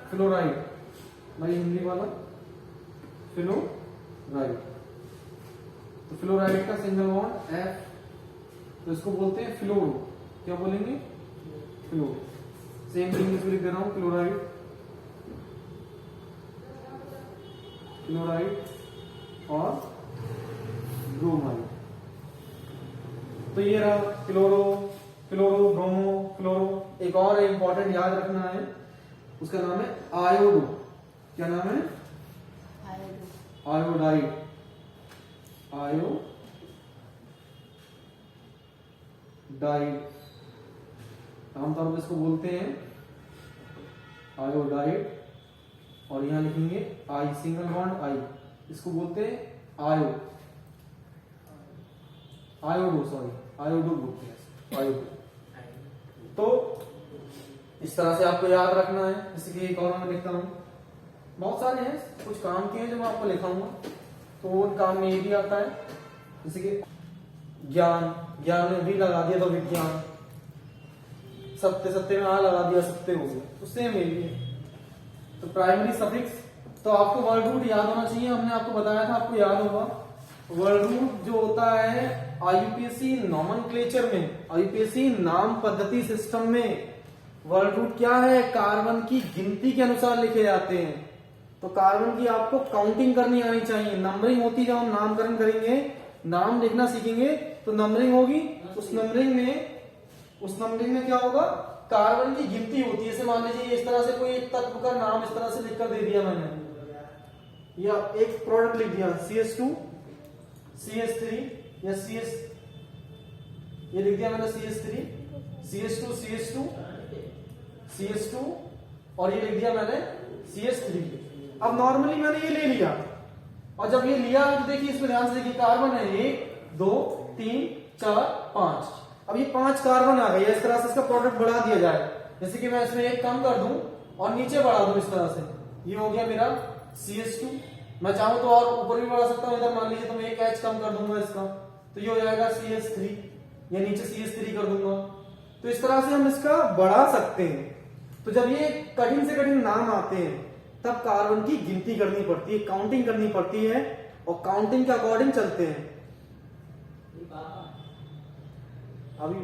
Fluoride, भाई हिंदी वाला fluoride. तो फ्लोराइड का सिंगल बॉन्ड F, तो इसको बोलते हैं फ्लोरो। क्या बोलेंगे? फ्लोरो। सेम थिंग इसको लिख दे रहा हूं, क्लोराइड, क्लोराइड और ब्रोमाइड। तो ये रहा क्लोरो, फ्लोरो, ब्रोमो, फ्लोरो। एक और इंपॉर्टेंट याद रखना है, उसका नाम है आयोडो। क्या नाम है? आयोडाइड, आयोडाइड, आमतौर पर इसको बोलते हैं आयोडाइड। और यहां लिखेंगे आई, सिंगल बॉन्ड आई, इसको बोलते हैं आयो, आयोडो, सॉरी आयोडो बोलते हैं, आयोडो। तो इस तरह से आपको याद रखना है। जैसे कि एक और मैं लिखता हूं, बहुत सारे हैं, कुछ काम के हैं जो मैं आपको लिखाऊंगा, तो उन काम में ये भी आता है। जैसे कि ज्ञान, ज्ञान में भी लगा दिया तो विज्ञान, सत्य, सत्य में आ लगा दिया सत्य हो गया, तो सेम यही है। तो प्राइमरी सफिक्स, तो आपको वर्ड रूट याद होना चाहिए। हमने आपको बताया था, आपको याद होगा, वर्ड रूट जो होता है आईयूपीएसी नॉमेनक्लेचर में, आईयूपीएसी नाम पद्धति सिस्टम में वर्ड रूट क्या है? कार्बन की गिनती के अनुसार लिखे जाते हैं। तो कार्बन की आपको काउंटिंग करनी आनी चाहिए। नंबरिंग होती है, जब हम नामकरण करेंगे, नाम लिखना सीखेंगे तो नंबरिंग होगी। उस नंबरिंग में क्या होगा? कार्बन की गिनती होती है। जैसे मान लीजिए इस तरह से कोई एक तत्व का नाम इस तरह से लिखकर दे दिया मैंने, या एक प्रोडक्ट लिख दिया CH2 CH3 या CS, ये लिख दिया मैंने CH3 CH2 CH2 CH2 और ये लिख दिया मैंने CH3। अब नॉर्मली मैंने ये ले लिया, और जब ये लिया तो देखिए इसमें ध्यान से देखिए, कार्बन है 1 2 3 4 5। अब ये 5 कार्बन आ गई, इस तरह से इसका प्रोडक्ट बढ़ा दिया जाए। जैसे कि मैं इसमें एक कम कर दूं और नीचे बढ़ा दूं इस तरह से, ये हो गया मेरा CH2। मैं चाहूं तो और ऊपर भी बढ़ा सकता हूं, इधर मान लीजिए तो मैं एक H कम कर दूंगा इसका, तो ये हो जाएगा CH3, या नीचे CH3 कर दूंगा। तो इस तरह से हम इसका बढ़ा सकते हैं। तो जब ये कठिन से कठिन नाम आते हैं तब कार्बन की गिनती करनी पड़ती है, काउंटिंग करनी पड़ती है, और काउंटिंग के अकॉर्डिंग चलते हैं। अभी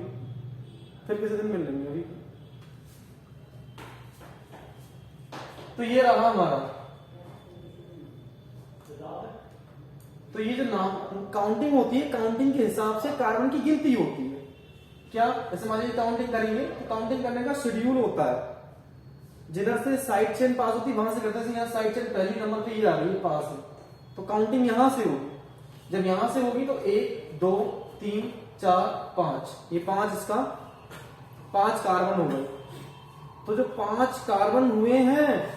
फिर किसी दिन मिल लेंगे अभी। तो ये रहा हमारा, तो ये जो नाम काउंटिंग होती है, काउंटिंग के हिसाब से कार्बन की गिनती होती है। क्या? जैसे मान लीजिए काउंटिंग करेंगे तो काउंटिंग करने का शेड्यूल होता है। जिधर से साइड चेन पास होती है वहां से करते हैं। यहाँ साइड चेन पहली नंबर पे ही आ रही है पास है, तो काउंटिंग यहां से होगी। जब यहां से होगी तो 1 2 3 4 5, ये 5 इसका 5 कार्बन हो गए। तो जो 5 कार्बन हुए हैं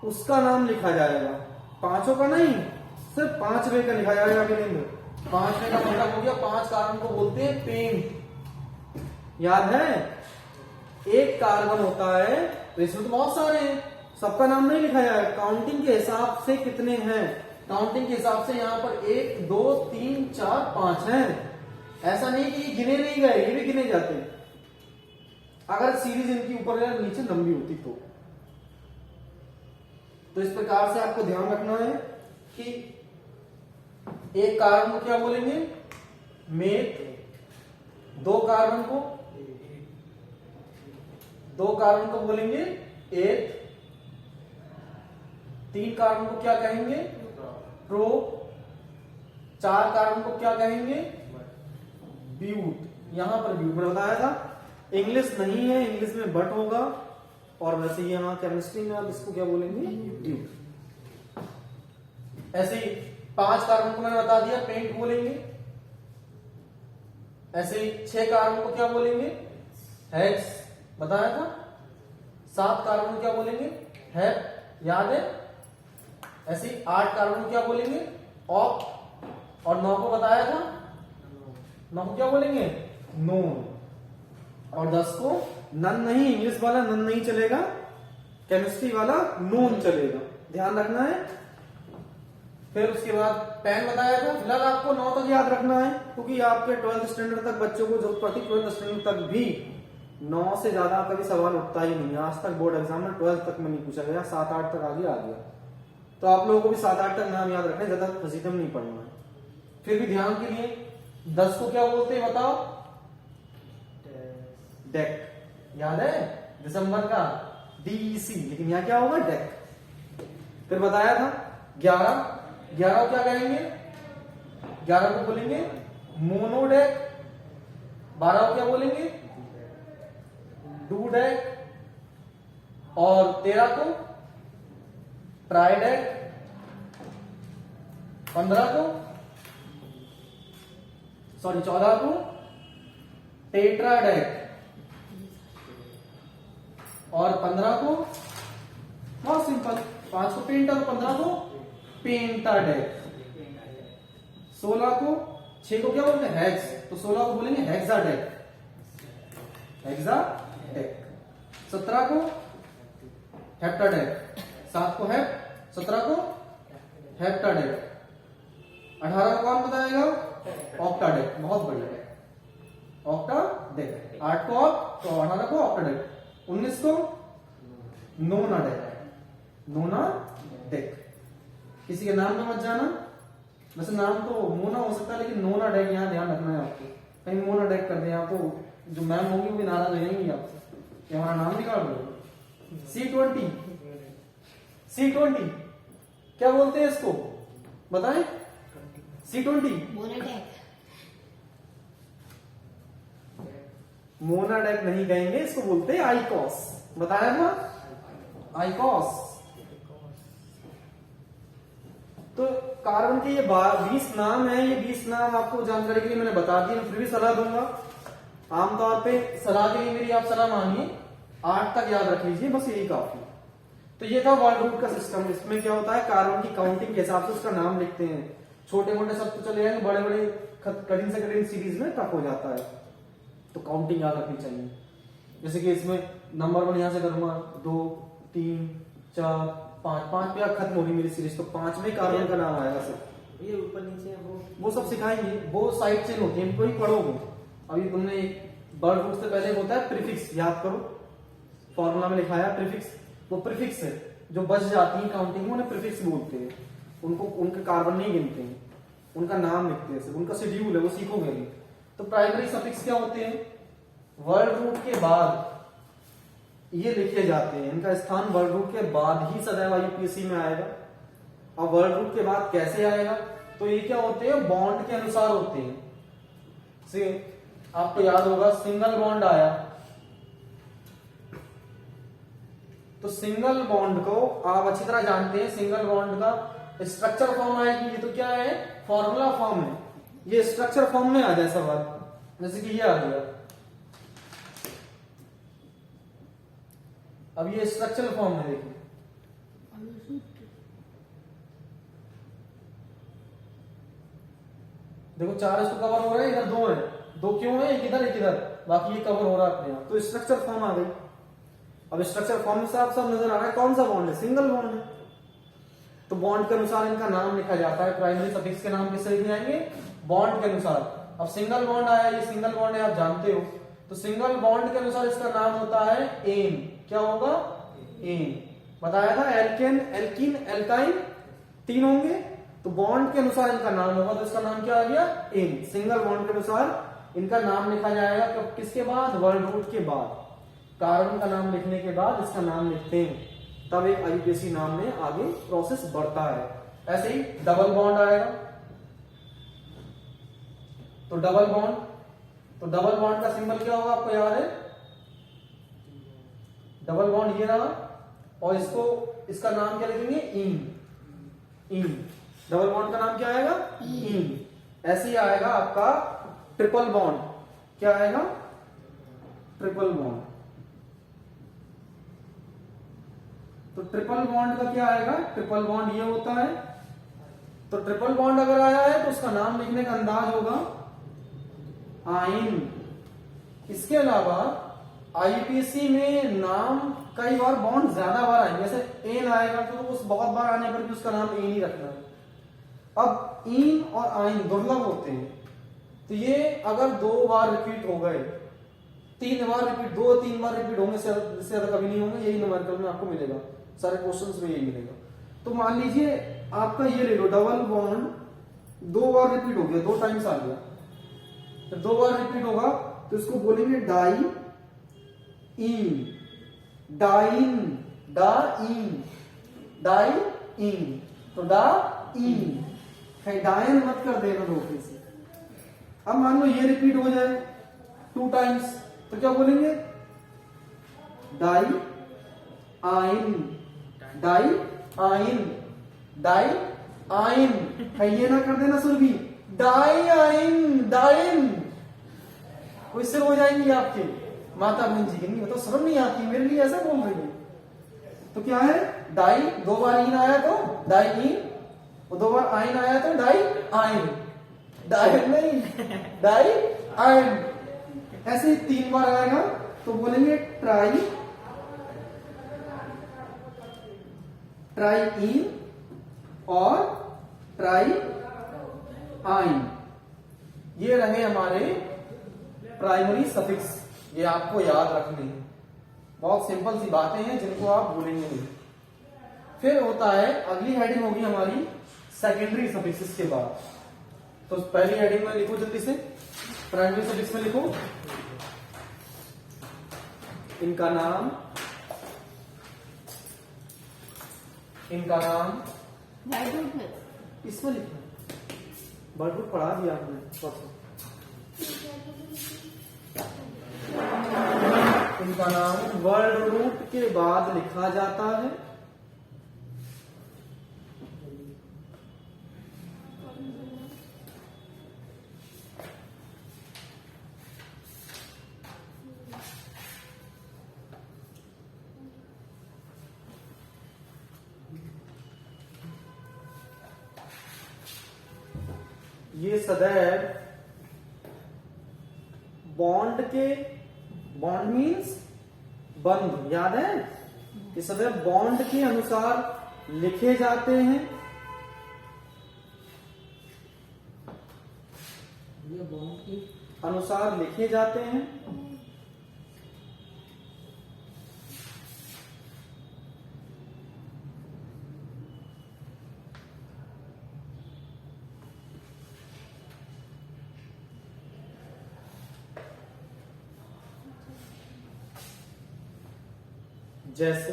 उसका नाम लिखा जाएगा, पांचों का नहीं, सिर्फ 5वें का लिखा जाएगा। 5वें का मतलब हो गया 5 कार्बन को बोलते हैं पेंट। याद है? एक कार्बन होता है तो इसमें तो बहुत सारे हैं, सबका नाम नहीं लिखा जाएगा। काउंटिंग के हिसाब से कितने हैं, काउंटिंग के हिसाब से यहाँ पर 1 2 3 4 5 हैं। ऐसा नहीं कि ये गिने नहीं गए, ये भी गिने जाते हैं अगर सीरीज इनकी ऊपर या नीचे लंबी होती तो इस प्रकार से आपको ध्यान रखना है कि एक कार्बन को क्या बोलेंगे? मेथ। दो कार्बन को बोलेंगे एथ। 3 कार्बन को क्या कहेंगे? प्रो। 4 कार्बन को क्या कहेंगे? ब्यूट। यहां पर ब्यूट मैंने बताया था, इंग्लिश नहीं है, इंग्लिश में बट होगा, और वैसे ही यहां केमिस्ट्री में आप इसको क्या बोलेंगे? ब्यूट। ऐसे ही 5 कार्बन को मैंने बता दिया पेंट बोलेंगे। ऐसे ही 6 कार्बन को क्या बोलेंगे? हेक्स बताया था। 7 कार्बन को क्या बोलेंगे? हेप, याद है? ऐसे ही 8 कार्बन को क्या बोलेंगे? ऑप। और 9 को बताया था, 9 को क्या बोलेंगे? नोन। और 10 को नन नहीं, इंग्लिश वाला नन नहीं चलेगा, केमिस्ट्री वाला नोन चलेगा, ध्यान रखना है। फिर उसके बाद पेन बताया था। फिलहाल आपको 9 तक याद रखना है, क्योंकि आपके 12th स्टैंडर्ड तक बच्चों को जरूरत पड़ती, 12th स्टैंडर्ड तक भी 9 से ज्यादा कभी सवाल उठता ही नहीं, आज तक बोर्ड एग्जाम में 12 तक में नहीं पूछा गया, 7-8 तक आगे आ गया। तो आप लोगों को भी 7-8 तक नाम याद रखना है, ज्यादा फजीतम नहीं पढ़ना है। फिर भी ध्यान के लिए 10 को क्या बोलते हैं बताओ? डेक, याद है दिसंबर का DEC, लेकिन यहाँ क्या होगा? डेक। फिर बताया था 11 क्या कहेंगे? 11 को बोलेंगे मोनोडेक। 12 को क्या बोलेंगे? डूडेक। और 13 को ट्राइडेक। 14 को टेट्राडेक। और 15 को बहुत सिंपल, 5 को पेंटा और 15 को पेंटाडेक। 16 को 6 को क्या बोलते हैं? हेक्स, तो 16 को बोलेंगे हेक्साडेक। 17 को हेप्टाडेक। 7 को हेप, 17 को हेप्टाडेक। 18 को कौन बताएगा? ऑक्टाडेक। बहुत बढ़िया, ऑक्टाडेक। 8 को ऑक्ट, तो 18 को ऑक्टाडेक। 19 को नोनाडेक। किसी के नाम में मत जाना, वैसे नाम तो मोना हो सकता है, लेकिन नोनाडेक यहाँ ध्यान रखना है आपको। कहीं मोनाडेक कर दे आपको, जो मैम होगी वो भी नाराज हो जाएंगी आपसे कि हमारा नाम निकाल दो। C20 क्या बोलते हैं इसको बताएं? C20 मोनाडेक नहीं कहेंगे, इसको बोलते हैं आइकॉस। बताया था आइकॉस। तो कार्बन के ये 20 नाम है, ये 20 नाम आपको जानकारी के लिए मैंने बता दिए, मैं फिर भी सलाह दूंगा। आमतौर पे सलाह के लिए मेरी आप सलाह मानिए, 8 तक याद रख लीजिए, बस यही काफी। तो ये था वर्ल्ड रूट का सिस्टम। इसमें क्या होता है, कार्बन की काउंटिंग के हिसाब से उसका नाम लिखते हैं। छोटे मोटे सब तो चले जाएंगे, बड़े बड़े कठिन से कठिन सीरीज में टफ हो जाता है, तो काउंटिंग याद रखनी चाहिए। जैसे कि इसमें नंबर 1 यहां से करूंगा, 2 3 4 5 पे खत्म होगी मेरी सीरीज, तो 5वें कार्बन का नाम आएगा सर। ये ऊपर नीचे वो सब सिखाएंगे, वो साइड चेन होती है, इनको ही पढ़ोगे। अभी तुमने वर्ड रूट से पहले होता है प्रीफिक्स, याद करो, फॉर्मूला में लिखा है प्रीफिक्स। वो प्रीफिक्स है जो बच जाती है काउंटिंग में, उन्हें प्रीफिक्स बोलते हैं। उनको उनके कार्बन नहीं गिनते हैं, उनका नाम लिखते हैं, उनका शेड्यूल है, वो सीखोगे अभी। तो प्राइमरी सफिक्स क्या होते हैं? वर्ड रूट के बाद ये लिखे जाते हैं, इनका स्थान वर्ड रूट के बाद ही सदैव यूपीएससी में आएगा। अब वर्ड रूट के बाद कैसे आएगा? तो ये क्या होते हैं? बॉन्ड के अनुसार होते हैं। आपको याद होगा सिंगल बॉन्ड आया, तो सिंगल बॉन्ड को आप अच्छी तरह जानते हैं, सिंगल बॉन्ड का स्ट्रक्चर फॉर्म आएगी। ये तो क्या है? फॉर्मूला फॉर्म है। ये स्ट्रक्चर फॉर्म में आ जाए सवाल, जैसे कि ये आ गया। अब ये स्ट्रक्चरल फॉर्म में देखिए, देखो 4 इसको कवर हो रहा है, इधर 2 है, 2 क्यों है? एक इधर एक इधर, बाकी ये कवर हो रहा है अपने आप। तो स्ट्रक्चर फॉर्म आ गई। अब स्ट्रक्चर फॉर्म से आप सब नजर आ रहा है कौन सा बॉन्ड है? सिंगल बॉन्ड है। तो बॉन्ड के अनुसार इनका नाम लिखा जाता है। प्राइमरी सफिक्स के नाम किससे लिखे जाएंगे? बॉन्ड के अनुसार। अब सिंगल बॉन्ड आया, ये सिंगल बॉन्ड है, आप जानते हो। तो सिंगल बॉन्ड के अनुसार इसका नाम होता है एन। क्या होगा? एन। बताया था एल्केन, एल्कीन, एल्काइन 3 होंगे, तो बॉन्ड के अनुसार इनका नाम होगा, तो इसका नाम क्या आ गया? एन। सिंगल बॉन्ड के अनुसार इनका नाम लिखा जाएगा। कब? किसके बाद? वर्ल्ड रूट के बाद। कार्बन का नाम लिखने के बाद इसका नाम लिखते हैं, तब एक आईयूपीएसी नाम में आगे प्रोसेस बढ़ता है। ऐसे ही डबल बॉन्ड आएगा, तो डबल बॉन्ड का सिंबल क्या होगा? आपको याद है? डबल बॉन्ड ये रहा, और इसका नाम क्या लिखेंगे? इन। डबल बॉन्ड का नाम क्या आएगा? इन। ऐसे ही आएगा आपका ट्रिपल बॉन्ड। क्या आएगा? Triple bond. तो ट्रिपल बॉन्ड का क्या आएगा? ट्रिपल बॉन्ड ये होता है। तो ट्रिपल बॉन्ड अगर आया है तो उसका नाम लिखने का अंदाज होगा आइन। इसके अलावा आईयूपीएसी में नाम कई बार बॉन्ड ज्यादा बार आएंगे, जैसे एन आएगा तो उस बहुत बार आने पर भी उसका नाम एन ही रखना है। अब इन और आइन दुर्लभ होते हैं, तो ये अगर 2 बार रिपीट हो गए 3 बार रिपीट, 2-3 बार रिपीट होंगे, इससे ज्यादा कभी नहीं होंगे। यही न्यूमेरिकल में आपको मिलेगा, सारे क्वेश्चंस में यही मिलेगा। तो मान लीजिए आपका ये ले लो, डबल बॉन्ड 2 बार रिपीट हो गया, 2 टाइम्स आ गया, तो 2 बार रिपीट होगा तो इसको बोलेंगे डाई इन, डाइन, डाइन, डाइन, तो डाइन, डायन मत कर देना धोखे से। अब मान लो ये रिपीट हो जाए 2 टाइम्स, तो क्या बोलेंगे? डाई आइन, डाई आइन, डाई आइन, ये ना कर देना सुर भी, डाई आइन, डाइन। कोई सिर हो जाएंगी आपके, माता बहन जी की नहीं, मतलब शर्म नहीं आती मेरे लिए ऐसा बोल रही है। तो क्या है? डाई, 2 बार इन आया तो डाई इन, और 2 बार आइन आया तो डाई आइन, डाई नहीं, डाई आइन। ऐसे ही 3 बार आएगा तो बोलेंगे ट्राई, ट्राई इन और ट्राई आइन। ये रहे हमारे प्राइमरी सफिक्स, ये आपको याद रखने हैं। बहुत सिंपल सी बातें हैं जिनको आप भूलेंगे नहीं। फिर होता है, अगली हेडिंग होगी हमारी सेकेंडरी सफिक्सेस के बाद। तो पहली हेडिंग में लिखो जल्दी से, प्राइमरी सफिक्स में लिखो इनका नाम, इनका नाम इसमें लिखो, वर्ड रूट पढ़ा दिया आपने। इनका नाम वर्ड रूट के बाद लिखा जाता है। ये सदैव बॉन्ड के, बॉन्ड मीन्स बंध, याद है? ये सदैव बॉन्ड के अनुसार लिखे जाते हैं। ये बॉन्ड के अनुसार लिखे जाते हैं। जैसे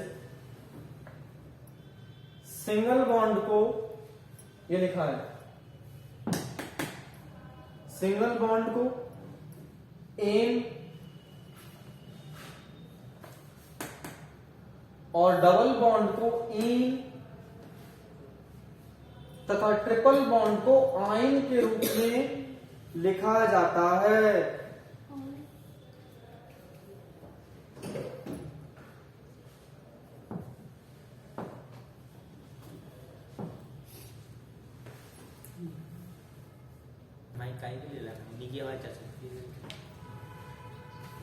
सिंगल बॉन्ड को, ये लिखा है, सिंगल बॉन्ड को एन और डबल बॉन्ड को इन तथा ट्रिपल बॉन्ड को आइन के रूप में लिखा जाता है।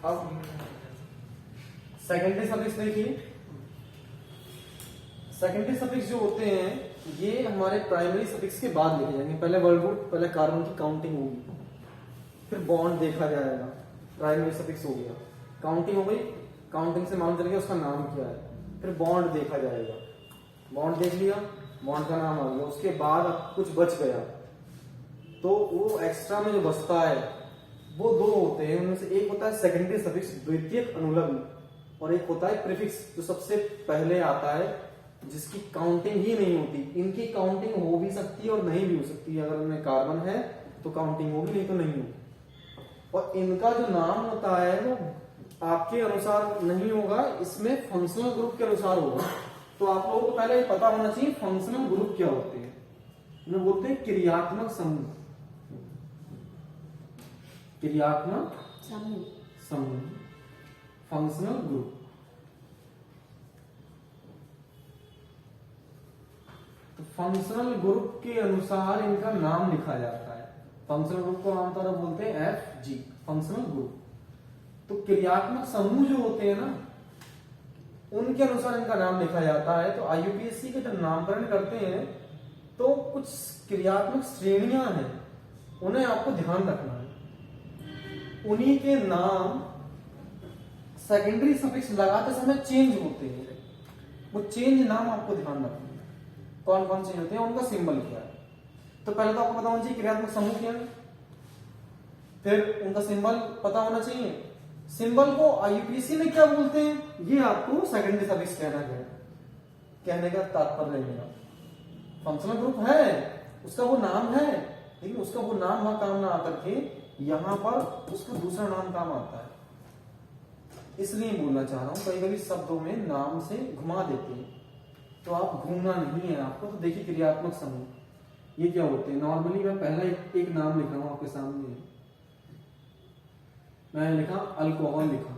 अब सेकेंडरी सफिक्स देखिए, सेकेंडरी सफिक्स जो होते हैं ये हमारे प्राइमरी सफिक्स के बाद लिखे जाएंगे। पहले वर्ड रूट, पहले कार्बन की काउंटिंग होगी, फिर बॉन्ड देखा जाएगा, प्राइमरी सफिक्स हो गया, काउंटिंग हो गई, काउंटिंग से मालूम चल गया उसका नाम क्या है, फिर बॉन्ड देखा जाएगा, बॉन्ड देख लिया, बॉन्ड का नाम आ गया, उसके बाद कुछ बच गया तो वो एक्स्ट्रा में जो बचता है वो 2 होते हैं। उनमें से एक होता है सेकेंडरी सफिक्स, द्वितीयक अनुलग्न, और एक होता है प्रीफिक्स जो सबसे पहले आता है, जिसकी काउंटिंग ही नहीं होती। इनकी काउंटिंग हो भी सकती है और नहीं भी हो सकती है। अगर उनमें कार्बन है तो काउंटिंग होगी, नहीं तो नहीं होगी। और इनका जो नाम होता है वो आपके अनुसार नहीं होगा, इसमें फंक्शनल ग्रुप के अनुसार होगा। तो आप लोगों को पहले पता होना चाहिए फंक्शनल ग्रुप क्या होते हैं। इन्हें बोलते हैं क्रियात्मक समूह, क्रियात्मक समूह, फंक्शनल ग्रुप। तो फंक्शनल ग्रुप के अनुसार इनका नाम लिखा जाता है। फंक्शनल ग्रुप को आमतौर पर बोलते हैं FG, फंक्शनल ग्रुप। तो क्रियात्मक समूह जो होते हैं ना, उनके अनुसार इनका नाम लिखा जाता है। तो IUPAC के जब नामकरण करते हैं तो कुछ क्रियात्मक श्रेणियां हैं, उन्हें आपको ध्यान रखना है। उन्हीं के नाम सेकेंडरी सफिक्स लगाते समय चेंज होते हैं, वो चेंज नाम आपको ध्यान रखना है। कौन कौन चेंज होते हैं, उनका सिंबल क्या है। तो पहले तो आपको पता होना चाहिए क्रियात्मक समूह क्या है, फिर उनका सिंबल पता होना चाहिए। सिंबल को आईयूपीएसी में क्या बोलते हैं, ये आपको सेकेंडरी सफिक्स कहना है, कहने का तात्पर्य मेरा। फंक्शनल ग्रुप है, उसका वो नाम है, लेकिन उसका वो नाम वहां काम ना आकर के यहां पर उसका दूसरा नाम काम आता है, इसलिए बोलना चाह रहा हूं। कई कभी शब्दों में नाम से घुमा देते हैं, तो आप घूमना नहीं है आपको। तो देखिए क्रियात्मक समूह ये क्या होते हैं। नॉर्मली मैं पहला एक नाम लिख रहा हूं आपके सामने, मैंने लिखा अल्कोहल लिखा।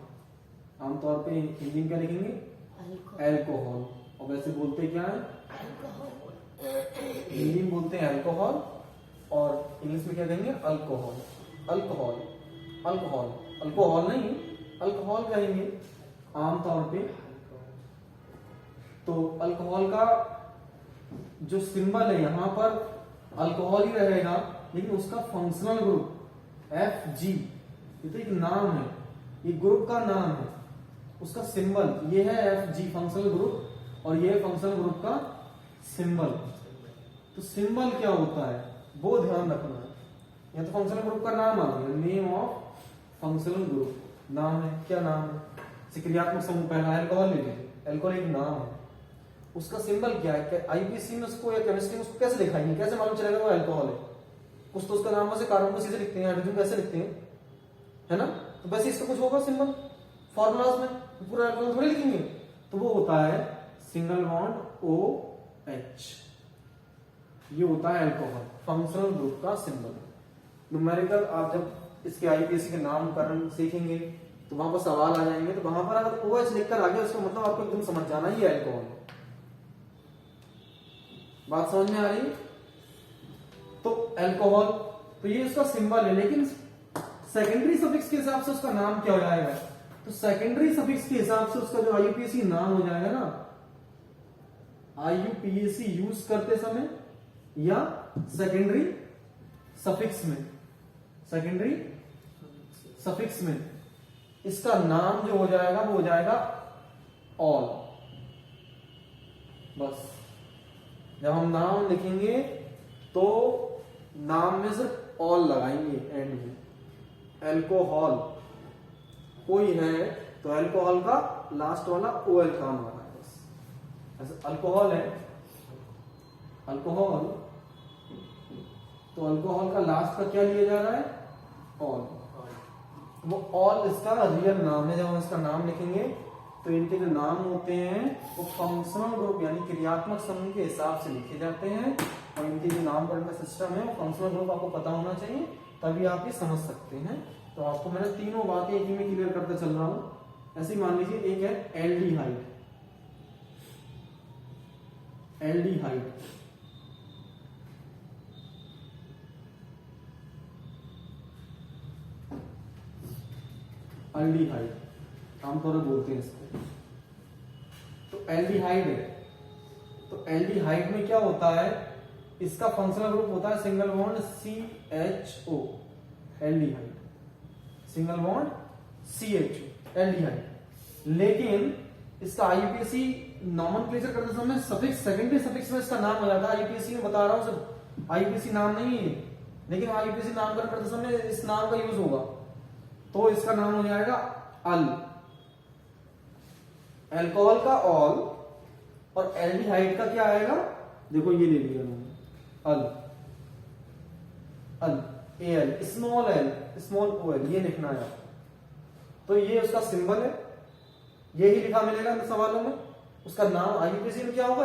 आमतौर पे हिंदी में क्या लिखेंगे, अल्कोहल, और वैसे बोलते क्या है, हिंदी में बोलते हैं अल्कोहल, और इंग्लिश में क्या कहेंगे, अल्कोहल। अल्कोहल अल्कोहल अल्कोहल नहीं, अल्कोहल कहेंगे आमतौर पे। तो अल्कोहल का जो सिंबल है यहां पर अल्कोहल ही रहेगा, लेकिन उसका फंक्शनल ग्रुप Fg, ये तो एक नाम है, ये ग्रुप का नाम है, उसका सिंबल ये है Fg फंक्शनल ग्रुप, और ये फंक्शनल ग्रुप का सिंबल। तो सिंबल क्या होता है वो ध्यान रखना है। यह तो फंक्शनल ग्रुप का नाम आ गया, नेम ऑफ फंक्शनल ग्रुप, नाम है, क्या नाम है। क्रियात्मक समूह पहला अल्कोहल ले लीजिए, अल्कोहल एक नाम है, उसका सिंबल क्या है। आईपीसी में उसको या केमिस्ट्री में उसको कैसे लिखाएंगे, कैसे मालूम चलेगा वो अल्कोहल है। कुछ तो उसका नाम वैसे कार्बन को सीधे लिखते हैं, हाइड्रोजन कैसे लिखते हैं, है ना। तो वैसे इसका कुछ होगा सिंबल फॉर्मूलाज में, पूरा अल्कोहल थोड़ी लिखेंगे। तो वो होता है सिंगल बॉन्ड OH, ये होता है अल्कोहल, फंक्शनल ग्रुप का सिंबल। न्यूमेरिकल आप जब इसके आईपीएसी के नामकरण सीखेंगे तो वहां पर सवाल आ जाएंगे, तो वहां पर अगर OH लिखकर आ गया उसका मतलब आपको एकदम समझ जाना ये अल्कोहल है। बात समझ में आ रही। तो अल्कोहल, तो ये उसका सिंबल है, लेकिन सेकेंडरी सफिक्स के हिसाब से उसका नाम क्या हो जाएगा। तो सेकेंडरी सफिक्स के हिसाब से उसका जो आईयूपीएसी नाम हो जाएगा ना, आईयूपीएसी यूज करते समय या सेकेंडरी सफिक्स में, सेकेंडरी सफिक्स में इसका नाम जो हो जाएगा वो हो जाएगा ऑल। बस जब हम नाम लिखेंगे तो नाम में सिर्फ ऑल लगाएंगे एंड में। अल्कोहल कोई है तो अल्कोहल का लास्ट वाला OL काम आ रहा है, बस ऐसे अल्कोहल है, अल्कोहल, तो अल्कोहल का लास्ट का क्या लिया जा रहा है, ऑल। वो ऑल इसका रियल नाम है। जब हम इसका नाम लिखेंगे तो इनके जो नाम होते हैं वो फंक्शनल ग्रुप यानी क्रियात्मक समूह के हिसाब से लिखे जाते हैं, और इनके जो नामकरण का सिस्टम है वो फंक्शनल ग्रुप आपको पता होना चाहिए, तभी आप ये समझ सकते हैं। तो आपको मैंने तीनों बातें एक ही में क्लियर करते चल रहा हूं। ऐसे मान लीजिए एक है एल्डिहाइड, एल्डिहाइड एल्डिहाइड आमतौर पर बोलते हैं इसको। तो एल्डिहाइड है, तो एल्डिहाइड में क्या होता है, इसका फंक्शनल ग्रुप होता है single bond CHO, aldehyde, single bond CHO, aldehyde. लेकिन इसका आईयूपीएसी नॉमेनक्लेचर करते समय सफिक्स, सेकेंडरी सफिक्स में इसका नाम आ जाता है। आईयूपीएसी में बता रहा हूं सर, आईयूपीएसी नाम नहीं है, लेकिन आईयूपीएसी नामकरण करते समय इस नाम का यूज होगा, तो इसका नाम हो जाएगा अल। अल्कोहल का ऑल और एल्डिहाइड का क्या आएगा, देखो ये ले लिया मैंने, अल, अल, AL, small L, small OL, ये लिखना है। तो ये उसका सिंबल है, यही लिखा मिलेगा इन सवालों में। उसका नाम आईयूपीएसी में क्या होगा,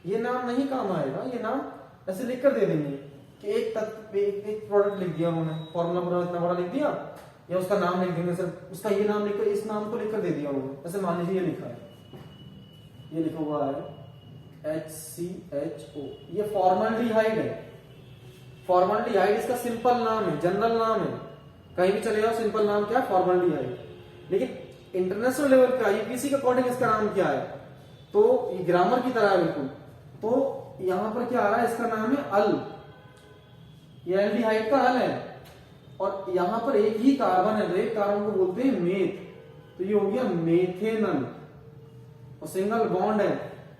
ये नाम नहीं काम आएगा, ये नाम ऐसे लिखकर दे देंगे कि एक तत्व, एक प्रोडक्ट लिख दिया उन्होंने, फॉर्मूला पूरा इतना बड़ा लिख दिया, या उसका नाम लिख देंगे सर, उसका ये नाम लिखकर इस नाम को लिखकर दे दिया उन्होंने। ऐसे मान लीजिए ये लिखा है, ये लिखा हुआ है HCHO, ये फॉर्मल्डिहाइड है। फॉर्मल्डिहाइड इसका सिंपल नाम है, जनरल नाम है, कहीं भी चले जाओ सिंपल नाम क्या है, फॉर्मल्डिहाइड। लेकिन इंटरनेशनल लेवल पे आईयूपीएसी के अकॉर्डिंग इसका नाम क्या है, तो ये ग्रामर की तरह है बिल्कुल। तो यहां पर क्या आ रहा है, इसका नाम है अल, ये एल्डिहाइड का अल है, और यहां पर एक ही कार्बन है, तो एक कार्बन को बोलते हैं मेथ, तो ये हो गया मेथेनल, और सिंगल बॉन्ड है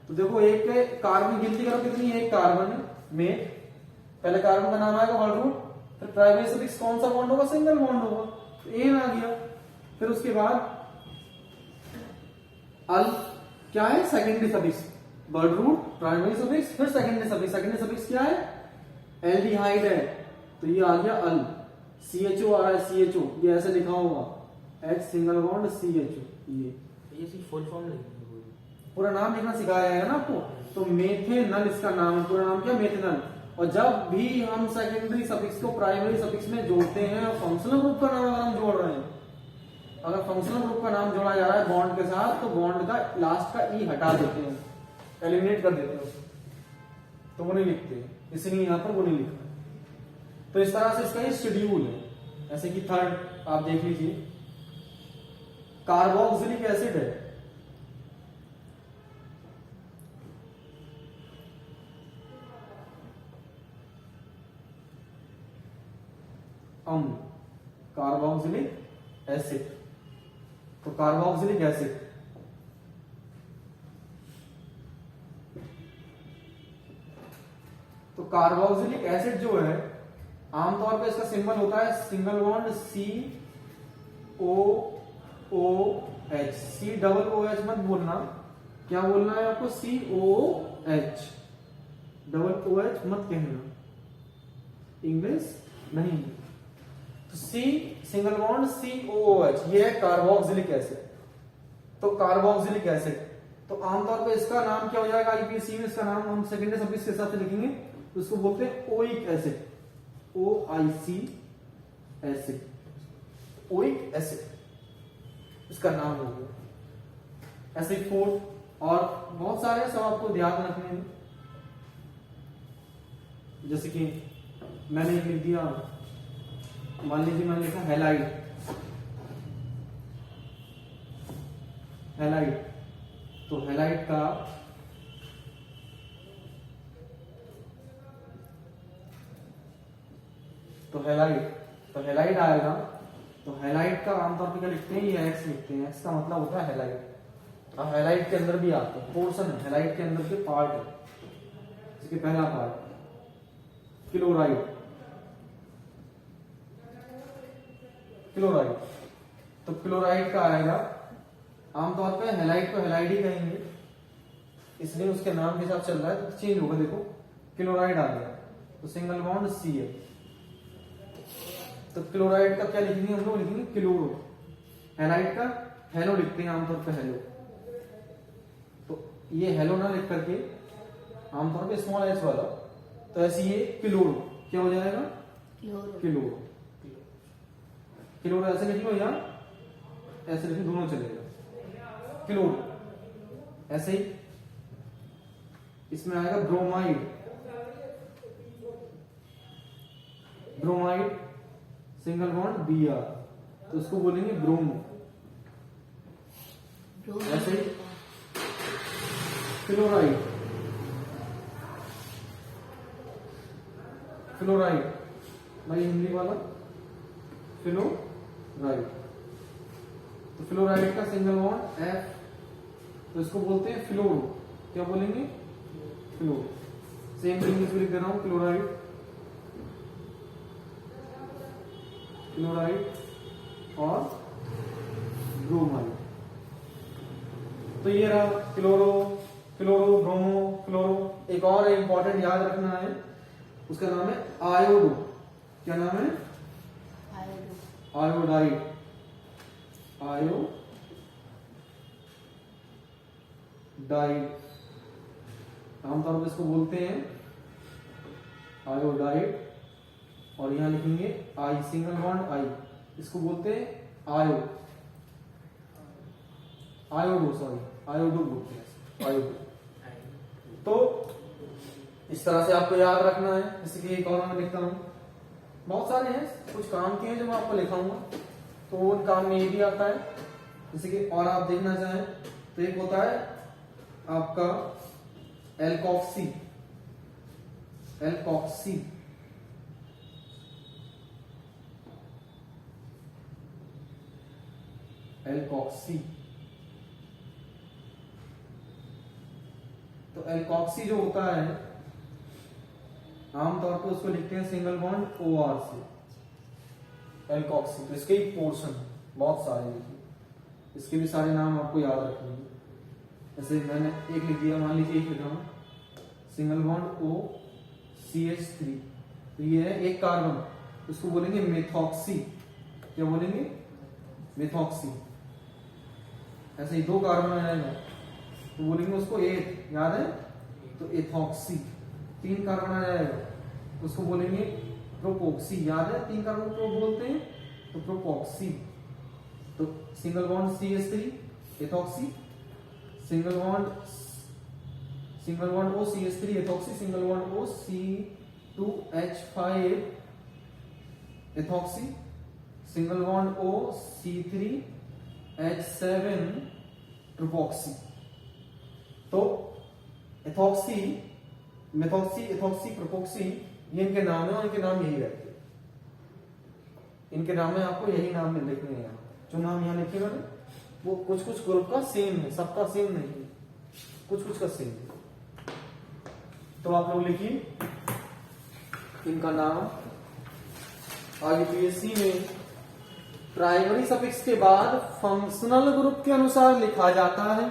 तो देखो एक कार्बन गिनती करो कितनी है, एक कार्बन में पहले कार्बन का नाम आएगा वर्ड रूट, फिर प्राइमरी सफिक्स कौन सा बॉन्ड होगा, सिंगल बॉन्ड होगा, तो एन आ गया। फिर उसके बाद अल क्या है, secondary suffix, word root primary suffix फिर सेकेंडरी सफिक्स, सेकेंडरी सफिक्स क्या है, एल्डिहाइड है तो ये आ गया अल, CHO आ रहा है, CHO ये ऐसे लिखा होगा, H सिंगल बॉन्ड CHO, ये सिर्फ फुल फॉर्म नहीं पूरा नाम लिखना सिखाया है ना आपको। तो मेथेनल इसका नाम, पूरा नाम क्या, मेथेनल। और जब भी हम सेकेंडरी सफिक्स को प्राइमरी सफिक्स में जोड़ते हैं और फंक्शनल ग्रुप का नाम अगर हम जोड़ रहे हैं, अगर फंक्शनल ग्रुप का नाम जोड़ा जा रहा है बॉन्ड के साथ, तो बॉन्ड का लास्ट का ई हटा देते हैं, एलिमिनेट कर देते हैं, तो वो नहीं लिखते, इसलिए यहां पर वो नहीं लिखा। तो इस तरह से इसका ये शेड्यूल है। ऐसे कि थर्ड आप देख लीजिए, कार्बोक्सिलिक एसिड है, अम्ल, कार्बोक्सिलिक एसिड, तो कार्बोक्सिलिक एसिड तो कार्बोक्सिलिक एसिड जो है आमतौर पे इसका सिंबल होता है सिंगल बॉन्ड COOH, COOH मत बोलना, क्या बोलना है आपको, COOH, डबल OH मत कहना, इंग्लिश नहीं। तो C सिंगल बॉन्ड COOH ये है कार्बोक्सिलिक एसिड। तो कार्बोक्सिलिक एसिड तो आमतौर पे इसका नाम क्या हो जाएगा, IPC में इसका नाम हम सेकेंडरी सफिक्स के हिसाब से लिखेंगे, तो उसको बोलते हैं oic acid, OIC acid, oic acid इसका नाम हो गया। ऐसे फोर्थ और बहुत सारे सब आपको ध्यान रखने हैं, जैसे कि मैंने लिख दिया, मान लीजिए मैंने लिखा हैलाइड, हैलाइड तो हैलाइड का हैलाइड आएगा, तो हैलाइड का आमतौर पर क्या लिखते हैं, ये एक्स लिखते हैं, एक्स का मतलब होता है हैलाइड। अब हैलाइड के अंदर भी आते हैं पोर्शन है, हैलाइड के अंदर के पार्ट है, इसके पहला पार्ट क्लोराइड, क्लोराइड तो क्लोराइड का आएगा, आमतौर पे हैलाइड को हैलाइड ही कहेंगे, इसलिए उसके नाम के साथ चल रहा है, तो चेंज होगा, देखो क्लोराइड आ गया, तो सिंगल बॉन्ड C है, तो क्लोराइड का क्या लिखेंगे हम लोग, लिखेंगे क्लोरो, हैलाइड का हेलो लिखते हैं आमतौर पे हेलो, तो ये हेलो ना लिख करके आमतौर पे स्मॉल h वाला, तो ऐसे ये क्लोरो क्या हो जाएगा, क्लोरो, क्लोरो ऐसे लिख लो या ऐसे लिख लो, दोनों चलेगा, क्लोरो। ऐसे ही इसमें आएगा bromide, bromide single bond Br, तो उसको बोलेंगे ब्रोमो। ऐसे ही फ्लोराइड, फ्लोराइड भाई हिंदी वाला फ्लोराइड, तो फ्लोराइड का सिंगल बॉन्ड F, तो इसको बोलते हैं फ्लोरो, क्या बोलेंगे, फ्लोरो। सेम इंग्लिश में लिख दे रहा हूं, क्लोराइड, क्लोराइड और ब्रोमाइड। तो ये रहा क्लोरो, क्लोरो, ब्रोमो, क्लोरो। एक और इंपॉर्टेंट याद रखना है, उसका नाम है आयोडो, क्या नाम है, आयोडाइड, आयोडाइड आमतौर पर इसको बोलते हैं आयोडाइड, और यहां लिखेंगे आई, सिंगल बॉन्ड आई, इसको बोलते हैं आयो, आयोडो, सॉरी आयोडो बोलते हैं, आयोडो। तो इस तरह से आपको याद रखना है, जैसे कि एक और मैं लिखता हूं, बहुत सारे हैं, कुछ काम के हैं जो मैं आपको लिखाऊंगा, तो उन काम में ये भी आता है, जैसे कि और आप देखना चाहें तो एक होता है आपका एल्कोक्सी, एल्कोक्सी एल्कोक्सी। तो एल्कोक्सी जो होता है आमतौर पर उसको लिखते हैं सिंगल बॉन्ड OR से, एल्कोक्सी। तो इसके एक पोर्शन बहुत सारे लिखे, इसके भी सारे नाम आपको याद रखेंगे। जैसे मैंने एक लिख दिया, मान लीजिए एक लिखा हूं सिंगल बॉन्ड OCH3, तो ये है एक कार्बन, उसको बोलेंगे मेथॉक्सी। क्या बोलेंगे? मेथॉक्सी। ऐसे ही दो कार्बन आएगा तो बोलेंगे उसको एथ, याद है? तो एथॉक्सी। तीन कार्बन आ जाएगा उसको बोलेंगे प्रोपोक्सी, याद है? तीन कार्बन को बोलते हैं तो प्रोपोक्सी। तो single bond CH3 ethoxy, single bond OCH3 ethoxy, single bond OC2H5 ethoxy, single bond OC3H7 ट्रोपोक्सी। तो एथॉक्सी, मेथॉक्सी, एथॉक्सी, प्रोपोक्सी, ये इनके नाम है और इनके नाम यही रहते हैं। इनके नाम में आपको यही नाम में लिखने हैं। जो नाम यहाँ लिखे मैंने वो कुछ कुछ ग्रुप का सेम है, सबका सेम नहीं है, कुछ कुछ का सेम है। तो आप लोग लिखिए इनका नाम। आगे PSC में प्राइमरी सफिक्स के बाद फंक्शनल ग्रुप के अनुसार लिखा जाता है।